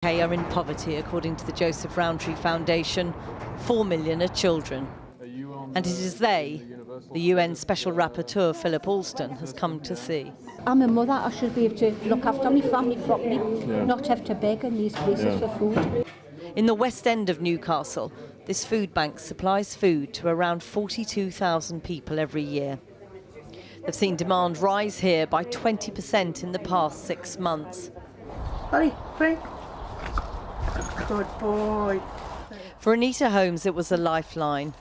They are in poverty, according to the Joseph Rowntree Foundation. 4 million are children. And it is they, the UN Special Rapporteur Philip Alston, has come to see. I'm a mother, I should be able to look after my family properly, not have to beg in these places for food. In the West End of Newcastle, this food bank supplies food to around 42,000 people every year. They've seen demand rise here by 20% in the past 6 months. Buddy, bring. Good boy. For Anita Holmes, it was a lifeline.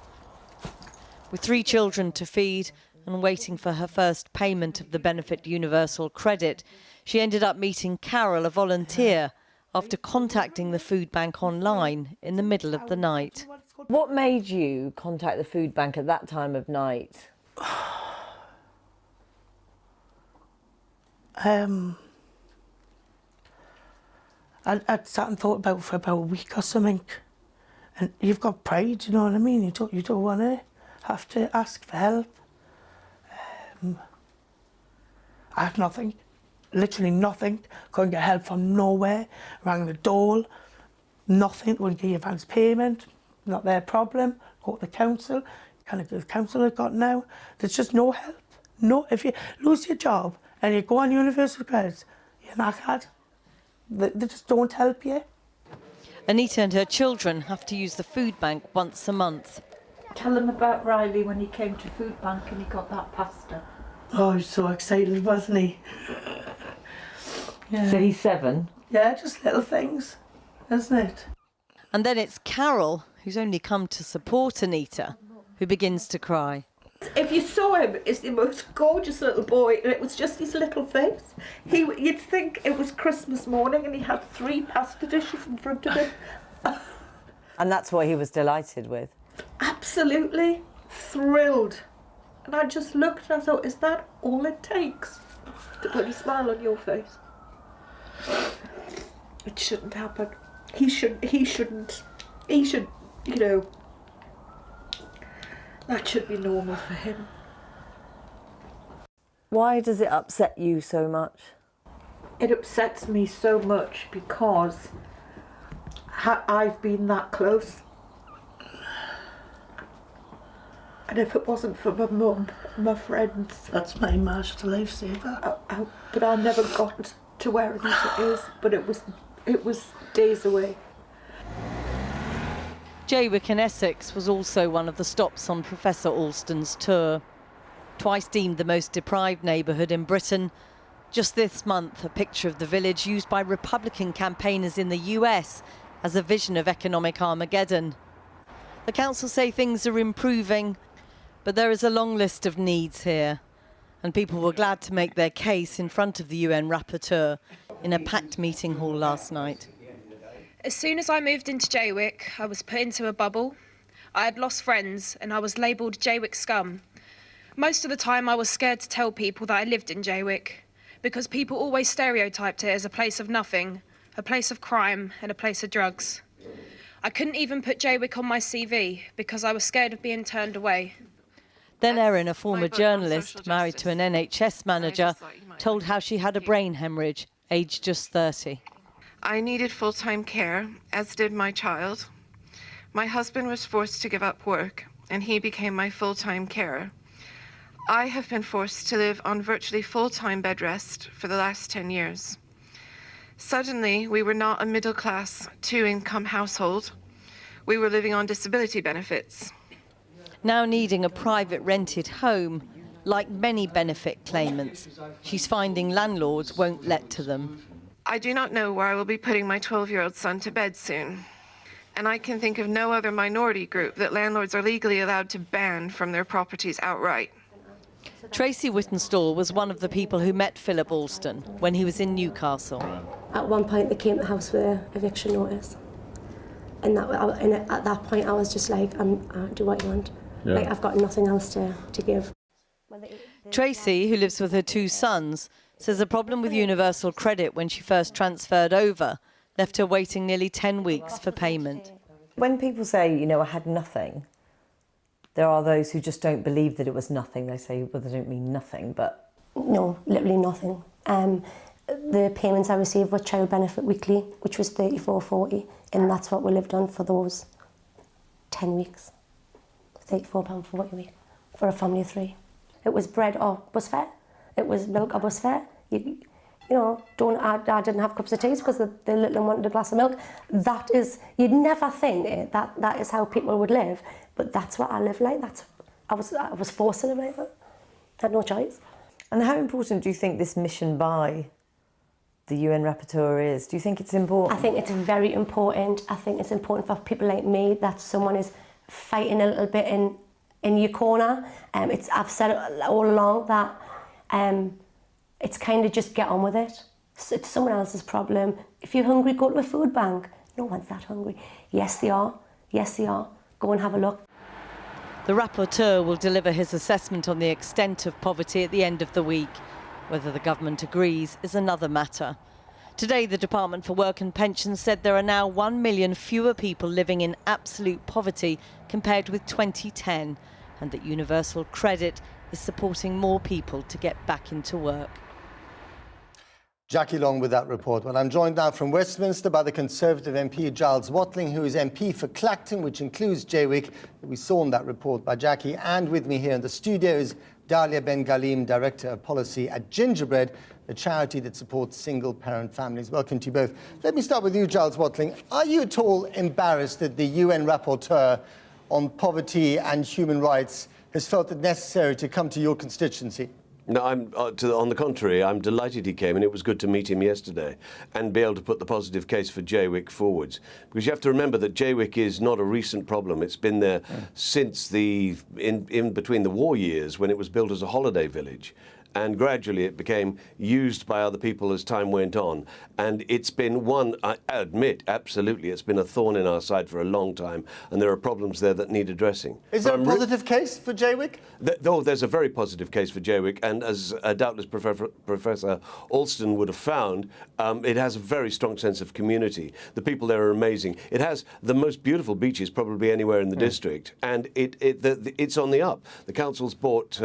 With 3 children to feed and waiting for her first payment of the benefit Universal Credit, she ended up meeting Carol, a volunteer, after contacting the food bank online in the middle of the night. What made you contact the food bank at that time of night? I'd sat and thought about it for about a week or something, and you've got pride, you know what I mean? You don't want to have to ask for help. I had nothing, literally nothing. Couldn't get help from nowhere. Rang the door, nothing. Wouldn't give you advance payment. Not their problem. Go to the council. Kind of the council have got now. There's just no help. No, if you lose your job and you go on Universal Credit, you're knackered. They just don't help you. Anita and her children have to use the food bank once a month. Tell them about Riley when he came to food bank and he got that pasta. Oh, he was so excited, wasn't he? Yeah. So he's 7? Yeah, just little things, isn't it? And then it's Carol, who's only come to support Anita, who begins to cry. If you saw him, he's the most gorgeous little boy, and it was just his little face. You'd think it was Christmas morning and he had 3 pasta dishes in front of him. And that's what he was delighted with? Absolutely thrilled. And I just looked and I thought, is that all it takes to put a smile on your face? It shouldn't happen. He should, you know, that should be normal for him. Why does it upset you so much? It upsets me so much because I've been that close. And if it wasn't for my mum, my friends... That's my martial lifesaver. But I never got to where Anita is, but it was days away. England and Essex was also one of the stops on Professor Alston's tour. Twice deemed the most deprived neighbourhood in Britain. Just this month, a picture of the village used by Republican campaigners in the US as a vision of economic Armageddon. The council say things are improving, but there is a long list of needs here. And people were glad to make their case in front of the UN rapporteur in a packed meeting hall last night. As soon as I moved into Jaywick, I was put into a bubble. I had lost friends and I was labelled Jaywick scum. Most of the time I was scared to tell people that I lived in Jaywick because people always stereotyped it as a place of nothing, a place of crime and a place of drugs. I couldn't even put Jaywick on my CV because I was scared of being turned away. Then Erin, a former journalist married to an NHS manager, told how she had a brain hemorrhage, aged just 30. I needed full-time care, as did my child. My husband was forced to give up work, and he became my full-time carer. I have been forced to live on virtually full-time bed rest for the last 10 years. Suddenly, we were not a middle-class, 2-income household. We were living on disability benefits. Now needing a private rented home, like many benefit claimants, she's finding landlords won't let to them. I do not know where I will be putting my 12-year-old son to bed soon. And I can think of no other minority group that landlords are legally allowed to ban from their properties outright. Tracy Whittenstall was one of the people who met Philip Alston when he was in Newcastle. At one point they came to the house with an eviction notice. And at that point I was just like, do what you want. Yeah. Like, I've got nothing else to give. Tracy, who lives with her 2 sons, says the problem with Universal Credit when she first transferred over left her waiting nearly 10 weeks for payment. When people say, you know, I had nothing, there are those who just don't believe that it was nothing. They say, well, they don't mean nothing, but... No, literally nothing. the payments I received were child benefit weekly, which was £34.40, and that's what we lived on for those 10 weeks. £34.40 a week for a family of 3. It was bread or bus fare. It was milk or bus fare. You know, I didn't have cups of tea because the little one wanted a glass of milk. That is, you'd never think that is how people would live, but that's what I live like. I was forced to live like that. I had no choice. And how important do you think this mission by the UN rapporteur is? Do you think it's important? I think it's very important. I think it's important for people like me that someone is fighting a little bit in your corner. I've said it all along that it's kind of just get on with it. It's someone else's problem. If you're hungry, go to a food bank. No one's that hungry. Yes, they are. Yes, they are. Go and have a look. The rapporteur will deliver his assessment on the extent of poverty at the end of the week. Whether the government agrees is another matter. Today, the Department for Work and Pensions said there are now 1 million fewer people living in absolute poverty compared with 2010, and that universal credit is supporting more people to get back into work. Jackie Long with that report. Well, I'm joined now from Westminster by the Conservative MP Giles Watling, who is MP for Clacton, which includes Jaywick, that we saw in that report by Jackie. And with me here in the studio is Dalia Ben Galim, Director of Policy at Gingerbread, a charity that supports single-parent families. Welcome to you both. Let me start with you, Giles Watling. Are you at all embarrassed that the UN rapporteur on poverty and human rights has felt it necessary to come to your constituency? No, on the contrary, I'm delighted he came, and it was good to meet him yesterday and be able to put the positive case for Jaywick forwards. Because you have to remember that Jaywick is not a recent problem. It's been there since in between the war years, when it was built as a holiday village. And gradually it became used by other people as time went on. And it's been one, I admit, absolutely, it's been a thorn in our side for a long time, and there are problems there that need addressing. Is there a positive case for Jaywick? There's a very positive case for Jaywick, and as doubtless Professor Alston would have found, it has a very strong sense of community. The people there are amazing. It has the most beautiful beaches probably anywhere in the district, and it's on the up. The council's bought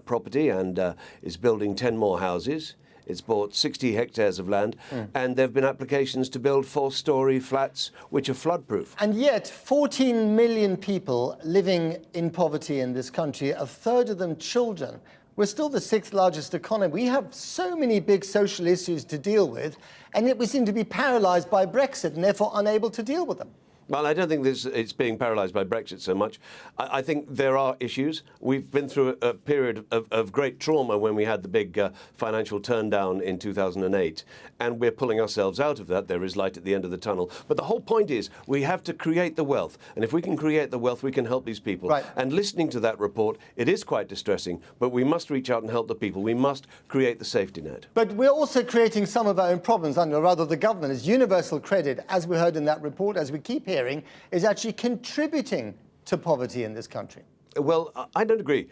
property and is building 10 more houses. It's bought 60 hectares of land, and there have been applications to build 4-storey flats which are flood-proof. And yet, 14 million people living in poverty in this country, a third of them children. We're still the 6th largest economy. We have so many big social issues to deal with, and yet we seem to be paralysed by Brexit and therefore unable to deal with them. Well, I don't think it's being paralysed by Brexit so much. I think there are issues. We've been through a period of great trauma when we had the big financial turndown in 2008, and we're pulling ourselves out of that. There is light at the end of the tunnel. But the whole point is we have to create the wealth, and if we can create the wealth, we can help these people. Right. And listening to that report, it is quite distressing, but we must reach out and help the people. We must create the safety net. But we're also creating some of our own problems, or rather the government is universal credit, as we heard in that report, as we keep hearing, is actually contributing to poverty in this country. Well, I don't agree.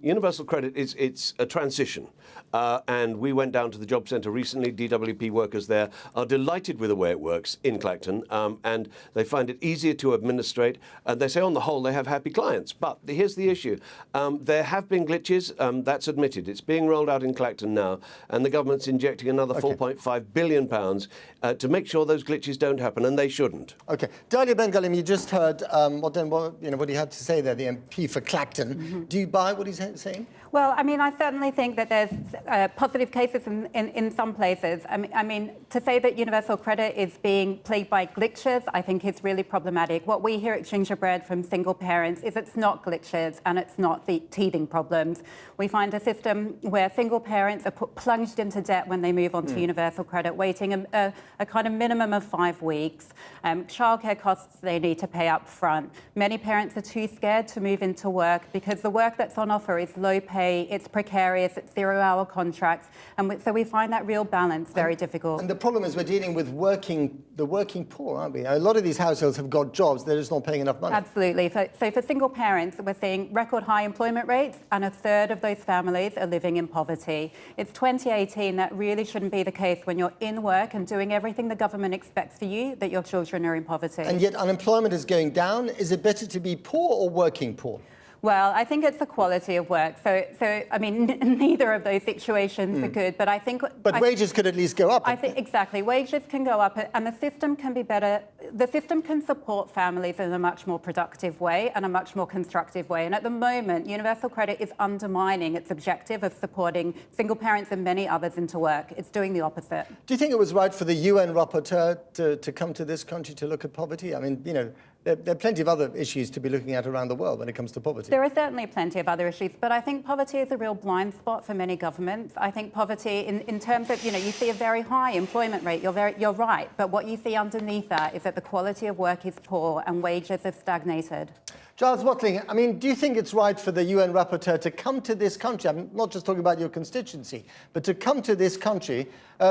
Universal credit it's a transition. And we went down to the job centre recently. DWP workers there are delighted with the way it works in Clacton, and they find it easier to administrate. And they say, on the whole, they have happy clients. But here's the issue. There have been glitches. That's admitted. It's being rolled out in Clacton now, and the government's injecting another £4.5 billion to make sure those glitches don't happen, and they shouldn't. OK. Dalia Ben Galim, you just heard what he had to say there, the MP for Clacton. Do you buy what he's saying? Well, I mean, I certainly think that there's positive cases in some places. I mean, to say that universal credit is being plagued by glitches, I think is really problematic. What we hear at Gingerbread from single parents is it's not glitches and it's not the teething problems. We find a system where single parents are plunged into debt when they move on to universal credit, waiting a kind of minimum of 5 weeks. Childcare costs they need to pay up front. Many parents are too scared to move into work because the work that's on offer is low pay, it's precarious, it's 0-hour contracts, and so we find that real balance very difficult. And the problem is we're dealing with the working poor, aren't we? A lot of these households have got jobs, they're just not paying enough money. Absolutely. So for single parents, we're seeing record high employment rates, and a third of those families are living in poverty. It's 2018, that really shouldn't be the case when you're in work and doing everything the government expects for you, that your children are in poverty. And yet unemployment is going down. Is it better to be poor or working poor? Well, I think it's the quality of work. So I mean, neither of those situations are good. But I think. But wages could at least go up. I think exactly. Wages can go up, and the system can be better. The system can support families in a much more productive way and a much more constructive way. And at the moment, universal credit is undermining its objective of supporting single parents and many others into work. It's doing the opposite. Do you think it was right for the UN rapporteur to come to this country to look at poverty? I mean, you know, there are plenty of other issues to be looking at around the world when it comes to poverty. There are certainly plenty of other issues, but I think poverty is a real blind spot for many governments. I think poverty, in terms of, you know, you see a very high employment rate, you're right, but what you see underneath that is that the quality of work is poor and wages have stagnated. Giles Watling, I mean, do you think it's right for the UN rapporteur to come to this country? I'm not just talking about your constituency, but to come to this country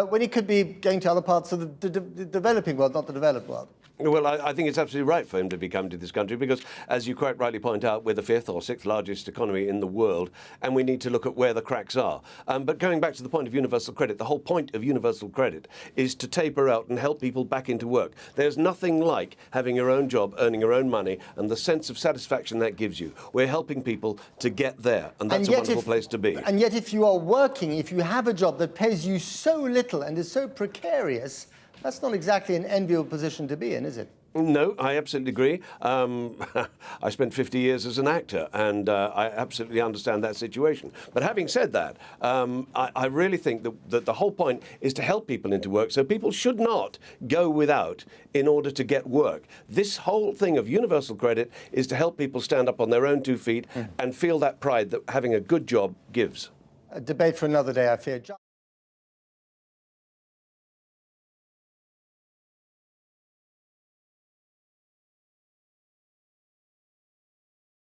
when he could be going to other parts of the developing world, not the developed world? Well, I think it's absolutely right for him to be coming to this country because, as you quite rightly point out, we're the 5th or 6th largest economy in the world, and we need to look at where the cracks are. But going back to the point of universal credit, the whole point of universal credit is to taper out and help people back into work. There's nothing like having your own job, earning your own money, and the sense of satisfaction that gives you. We're helping people to get there, and that's a wonderful place to be. And yet, if you are working, if you have a job that pays you so little and is so precarious, that's not exactly an enviable position to be in, is it? No, I absolutely agree. I spent 50 years as an actor, and I absolutely understand that situation. But having said that, I really think that the whole point is to help people into work, so people should not go without in order to get work. This whole thing of universal credit is to help people stand up on their own 2 feet and feel that pride that having a good job gives. A debate for another day, I fear.